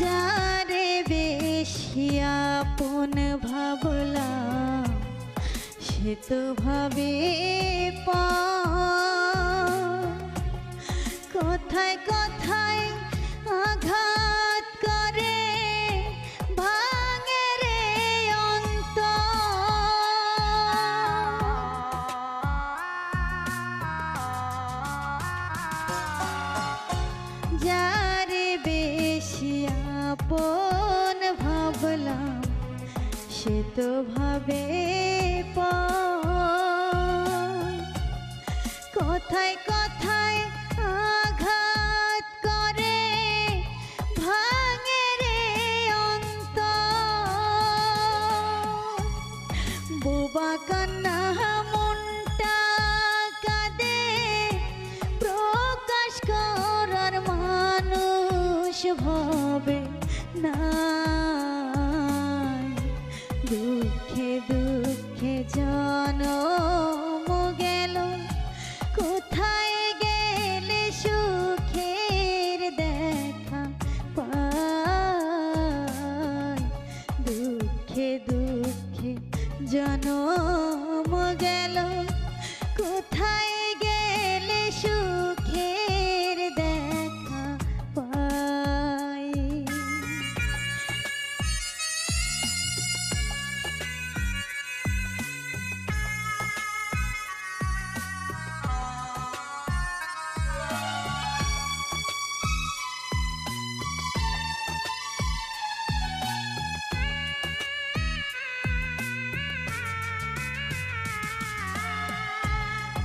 যারে বেশি আপন ভাবলাম সে তো ভাবে কথায় কথায় আঘাত করে ভাঙে রে অন্তর। যারে বেশি আপন ভাবলাম সে তো ভাবে কথায় কথায় আঘাত করে ভাঙে রে অন্তর। বোবা কান্না মনটা কাঁদে প্রকাশ করার মানুষ ভাবে না। দুঃখে দুঃখে জনম গেল কোথায় গেলে সুখের দেখা পাই। দুঃখে দুঃখে জনম গেল কোথায় গেলে সুখের দেখা পাই।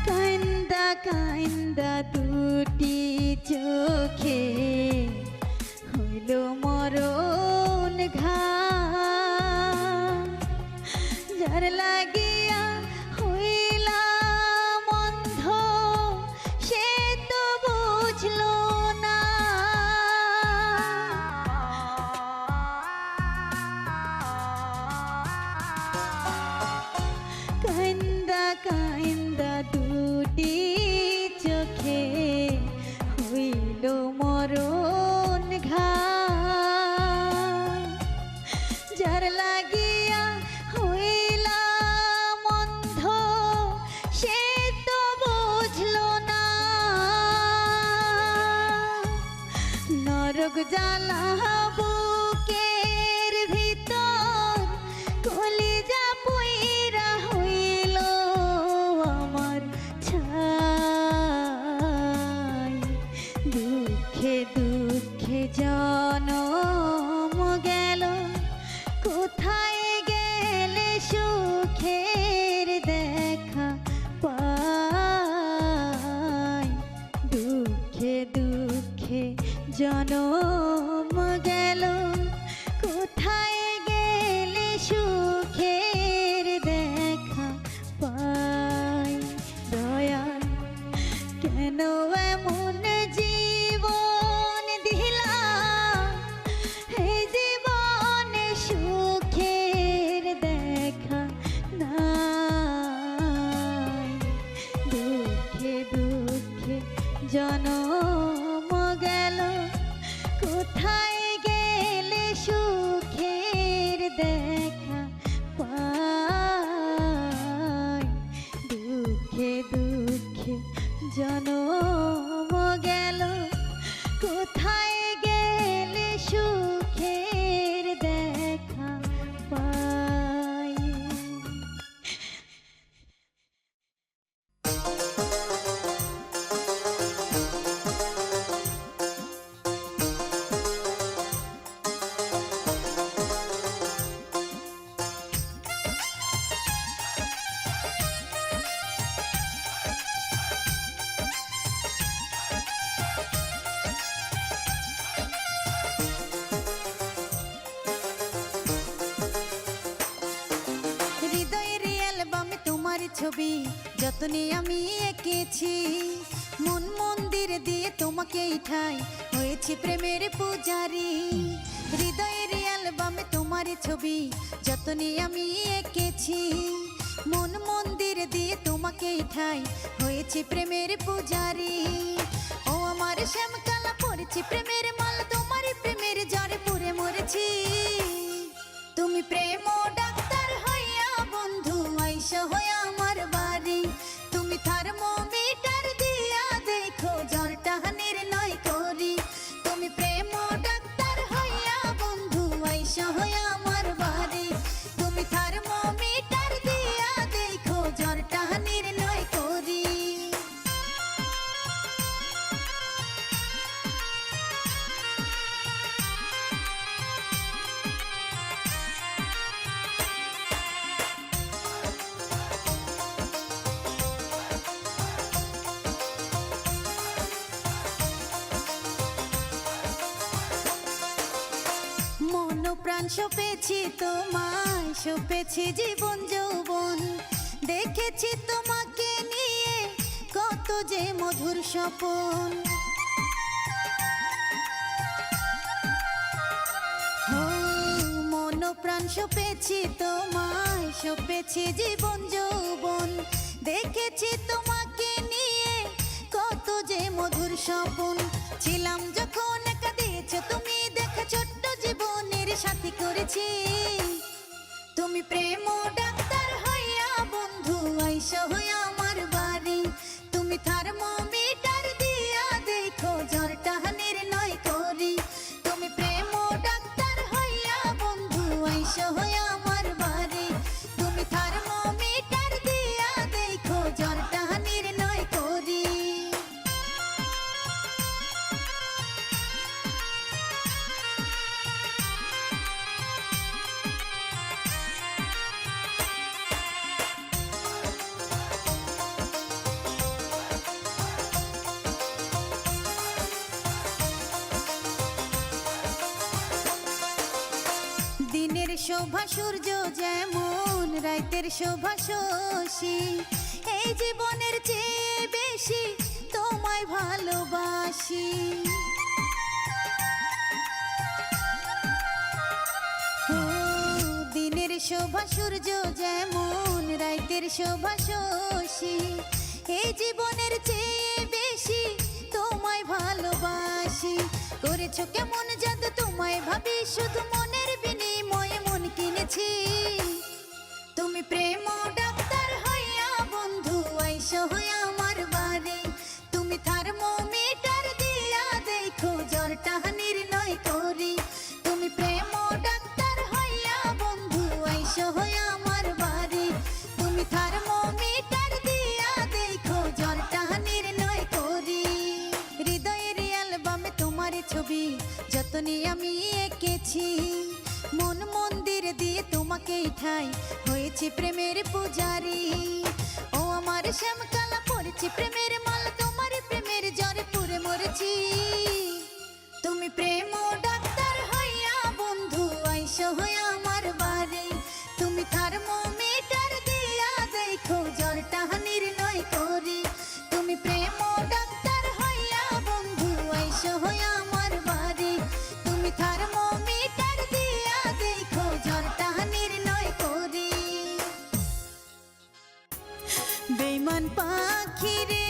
কান্দা কান্দা দুটি চোখে হইল মরণ ঘাম। যার লাগিয়া হইলাম অন্ধ সে তো বুঝলো না। কান্দা কান্দা দুটি চোখে হইল মরণ ঘাম। যার লাগিয়া হইলাম অন্ধ সে তো বুঝলো না। নরক জ্বালা বুকের ভিতর কলিজা পুইরা হইল আমার ছাই। দুঃখে দুঃখে জনম গেল কোথায় গেলে সুখের দেখা পাই। দুঃখে দুঃখে জনম গেল কোথায় গেলে সুখের দেখা পাই। দয়াল কেন এমন জীবন দিলা এই জীবনে সুখের দেখা নাই। দুঃখে দুঃখে জনম গেল কোথায় গেলে সুখের দেখা পাই। দুঃখে দুঃখে জনম গেল কোথায় গেলে সুখের দেখা পাই। ছবি যতনে আমি এঁকেছি মন মন্দির দিয়ে তোমাকেই ঠাই হয়েছি প্রেমের পূজারি। হৃদয়ের অ্যালবামে তোমার ছবি যতনে আমি এঁকেছি মন মন্দির দিয়ে তোমাকেই ঠাই হয়েছি প্রেমের পূজারি। ও আমার শ্যামকালা পড়েছি প্রেমের মালা তোমার প্রেমের জ্বরে পুরে সপেছি তোমায়, সপেছি জীবন যৌবন, দেখেছি তোমাকে নিয়ে কত যে মধুর স্বপন। মন প্রাণ সপেছি তোমায়, সপেছি জীবন যৌবন, দেখেছি তোমাকে নিয়ে কত যে মধুর স্বপন। ছিলাম যখন একা দিয়েছো তুমি দেখা, ছোট্ট জীবনের সাথী করেছি। তুমি প্রেম ডাক্তার হইয়া বন্ধু আইসো হইয়া আমার বাড়ি, তুমি থার্মোমিটার দিয়া দেখো জ্বরটা নির্ণয় করি। তুমি প্রেম ডাক্তার হইয়া বন্ধু আইসো হইয়া আমার বাড়ি, তুমি থার্মোমিটার দিয়া দেখো জ্বরটা নির্ণয় করি। দিনের শোভা সূর্য যেমন, রাতের শোভা শশী, এই জীবনের চেয়ে বেশি তোমায় ভালোবাসি। দিনের শোভা সূর্য যেমন, রাতের শোভা শশী, এই জীবনের চেয়ে বেশি তোমায় ভালোবাসি। করেছো কেমন জাদু তোমায় ভাবি, শুধু মনের বিনিময়ে মন কিনেছি। তুমি প্রেম ডাক্তার হইয়া বন্ধু আইসো হইয়া আমার বাড়ি, তুমি থার্মোমিটার দিয়া দেখো জ্বরটা নির্ণয় করি। তুমি প্রেম ডাক্তার হইয়া বন্ধু আইসো হইয়া আমার বাড়ি, তুমি থার্মোমিটার দিয়া দেখো জ্বরটা নির্ণয় করি। হৃদয়ের অ্যালবামে তোমার ছবি যতনে আমি এঁকেছি, মন মন্দির দিয়ে তোমাকে ঠাই হয়েছি প্রেমের পূজারি। ও আমার শ্যামকালা পড়েছি প্রেমের মালা, তোমার প্রেমের জ্বরে পুরে মরেছি। তুমি প্রেম ডাক্তার হইয়া বন্ধু আইসো হইয়া আমার বাড়ি, তুমি থার্মোমিটার দিয়া দেখো জ্বরটা নির্ণয় করি। তুমি প্রেম ডাক্তার হইয়া বন্ধু আইসো হইয়া আমার বাড়ি, তুমি থার্মোমিটার দিয়া দেখো জ্বরটা নির্ণয় করি। বেঈমান পাখি রে